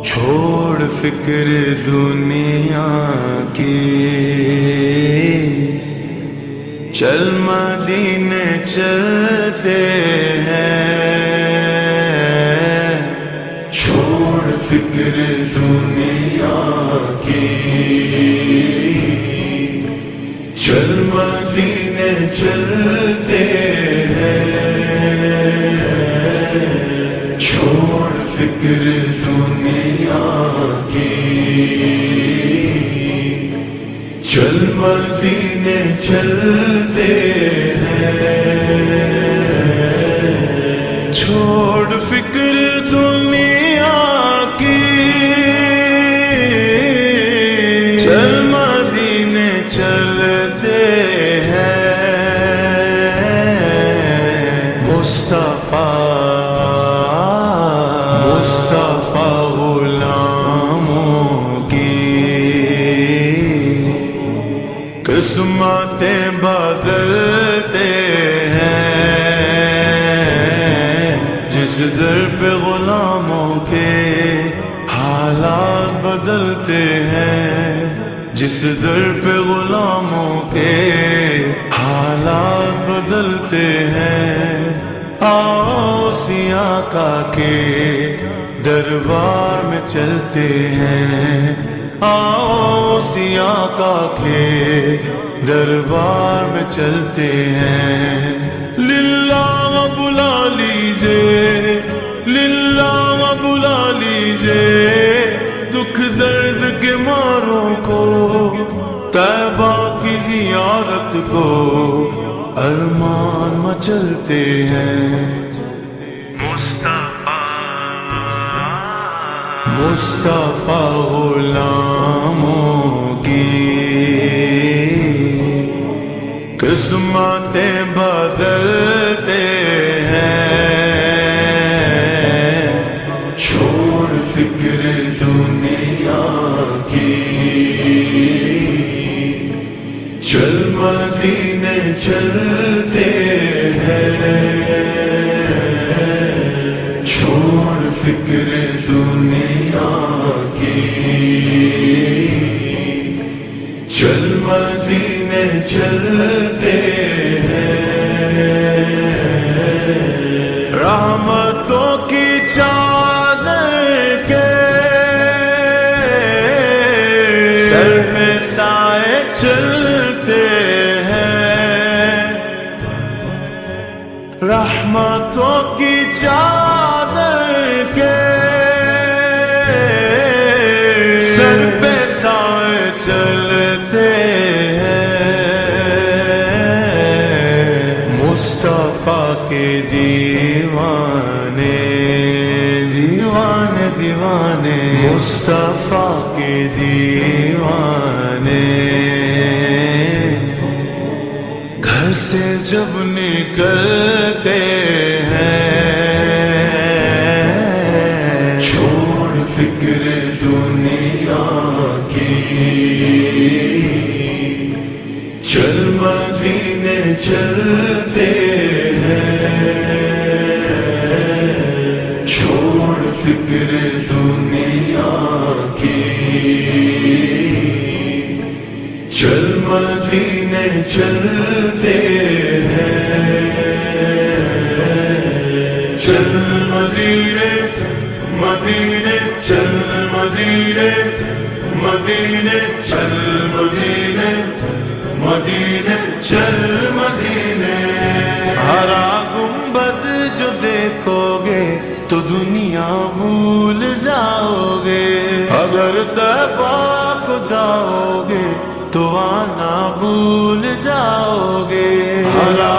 چھوڑ فکر دنیا کی، چل مدینے چلتے ہیں، چھوڑ فکر دنیا کی، چل مدینے چلتے ہیں، چھوڑ فکر دنیا کی، چل مدینے چلتے ہیں، چھوڑ فکر دنیا کی، چل مدینے چلتے ہیں، مصطفیٰ غلاموں کی قسمتیں بدلتے ہیں، جس در پہ غلاموں کے حالات بدلتے ہیں، جس در پہ غلاموں کے حالات بدلتے ہیں، آؤ سیاہ کا کے دربار میں چلتے ہیں، آؤ سیاہ کا کے دربار میں چلتے ہیں، للہ بلا لیجئے، للہ بلا لیجئے دکھ درد کے ماروں کو، طیبہ کی زیارت کو ارمان مچلتے ہیں، مصطفیٰ غلاموں کی قسمتیں بدلتے ہیں، چھوڑ فکر دنیا کی، چل مدینے چلتے ہیں، چھوڑ فکر دنیا کی، چل مدینے چلتے ہیں، رحمتوں کی چادر کے سر پہ سائے چلتے ہیں، رحمتوں کی چادر کے سر پہ سائے چلتے ہیں، مصطفیٰ کے دیوانے دیوانے دیوانے، مصطفیٰ کے دیوانے گھر سے جب نکلتے ہیں، چھوڑ فکر دنیا کی، چل مدینے چلتے ہیں، چھوڑ فکر دنیا کی، چل مدینے چلتے ہیں، چل مدینے مدینے چل مدینے مدینے چل مدینے مدینے چل مدینے، ہرا گنبد جو دیکھو گے تو دنیا بھول جاؤ گے، اگر طیبہ کو جاؤ گے تو آنا بھول جاؤ گے، ہرا